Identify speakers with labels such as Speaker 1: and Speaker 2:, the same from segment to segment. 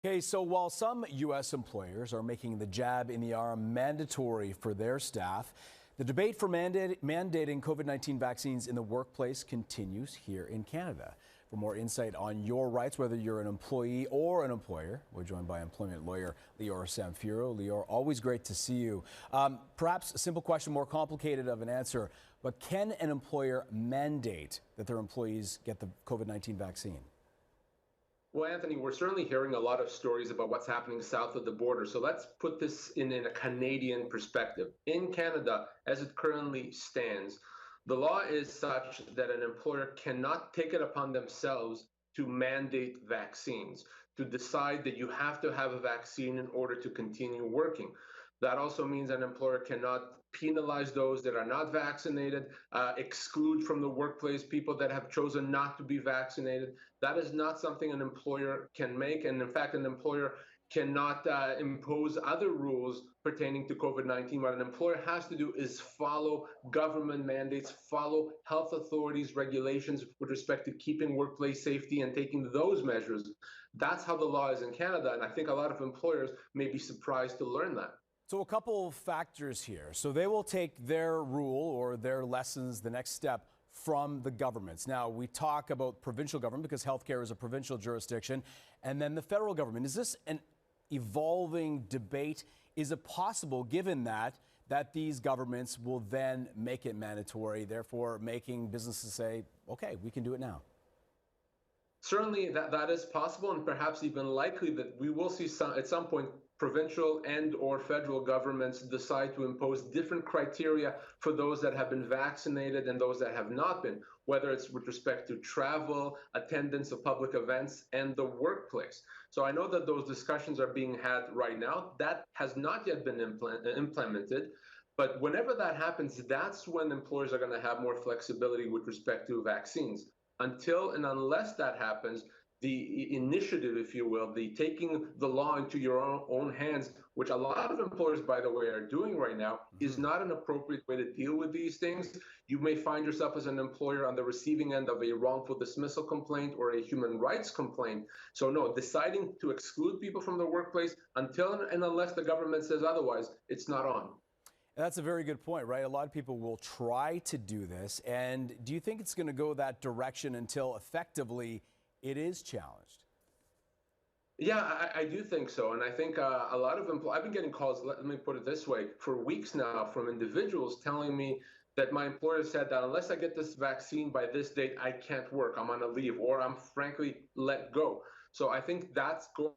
Speaker 1: Okay, so while some U.S. employers are making the jab in the arm mandatory for their staff, the debate for mandating COVID-19 vaccines in the workplace continues here in Canada. For more insight on your rights, whether you're an employee or an employer, we're joined by employment lawyer Lior Samfiru. Lior, always great to see you. Perhaps a simple question, more complicated of an answer, but can an employer mandate that their employees get the COVID-19 vaccine?
Speaker 2: Well, Anthony, we're certainly hearing a lot of stories about what's happening south of the border. So let's put this in a Canadian perspective. In Canada, as it currently stands, the law is such that an employer cannot take it upon themselves to mandate vaccines, to decide that you have to have a vaccine in order to continue working. That also means an employer cannot penalize those that are not vaccinated, exclude from the workplace people that have chosen not to be vaccinated. That is not something an employer can make. And in fact, an employer cannot impose other rules pertaining to COVID-19. What an employer has to do is follow government mandates, follow health authorities' regulations with respect to keeping workplace safety and taking those measures. That's how the law is in Canada. And I think a lot of employers may be surprised to learn that.
Speaker 1: So a couple of factors here. So they will take their rule or their lessons, the next step, from the governments. Now, we talk about provincial government because healthcare is a provincial jurisdiction, and then the federal government. Is this an evolving debate? Is it possible, given that these governments will then make it mandatory, therefore making businesses say, okay, we can do it now?
Speaker 2: Certainly that is possible, and perhaps even likely that we will see at some point provincial and or federal governments decide to impose different criteria for those that have been vaccinated and those that have not been, whether it's with respect to travel, attendance of public events, and the workplace. So I know that those discussions are being had right now. That has not yet been implemented. But whenever that happens, that's when employers are going to have more flexibility with respect to vaccines. Until and unless that happens, the initiative, if you will, the taking the law into your own hands, which a lot of employers, by the way, are doing right now, is not an appropriate way to deal with these things. You may find yourself as an employer on the receiving end of a wrongful dismissal complaint or a human rights complaint. So no, deciding to exclude people from the workplace until and unless the government says otherwise, it's not on.
Speaker 1: That's a very good point, right? A lot of people will try to do this. And do you think it's going to go that direction until effectively it is challenged?
Speaker 2: Yeah, I do think so. And I think a lot of employees, I've been getting calls, let me put it this way, for weeks now from individuals telling me that my employer said that unless I get this vaccine by this date, I can't work, I'm on a leave, or I'm frankly let go. So I think that's going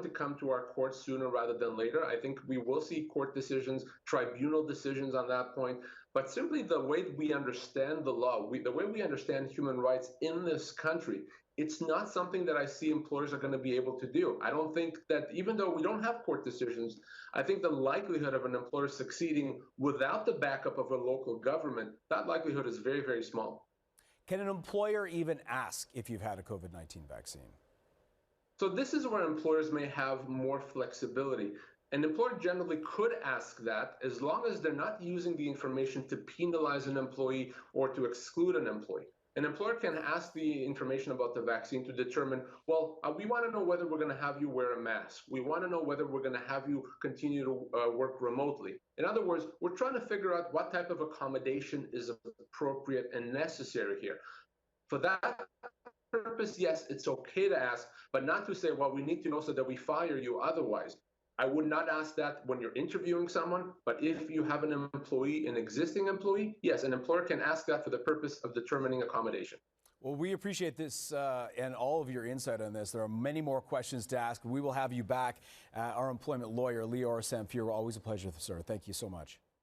Speaker 2: to come to our courts sooner rather than later. I think we will see court decisions, tribunal decisions on that point. But simply the way we understand the law, the way we understand human rights in this country, it's not something that I see employers are going to be able to do. I don't think that, even though we don't have court decisions, I think the likelihood of an employer succeeding without the backup of a local government, that likelihood is very, very small.
Speaker 1: Can an employer even ask if you've had a COVID-19 vaccine?
Speaker 2: So this is where employers may have more flexibility. An employer generally could ask that as long as they're not using the information to penalize an employee or to exclude an employee. An employer can ask the information about the vaccine to determine, well, we want to know whether we're going to have you wear a mask. We want to know whether we're going to have you continue to work remotely. In other words, we're trying to figure out what type of accommodation is appropriate and necessary here. For that purpose, yes, it's okay to ask, but not to say, well, we need to know so that we fire you otherwise. I would not ask that when you're interviewing someone, but if you have an employee, an existing employee, yes, an employer can ask that for the purpose of determining accommodation.
Speaker 1: Well, we appreciate this and all of your insight on this. There are many more questions to ask. We will have you back. Our employment lawyer, Lior Samfiru, always a pleasure, sir. Thank you so much.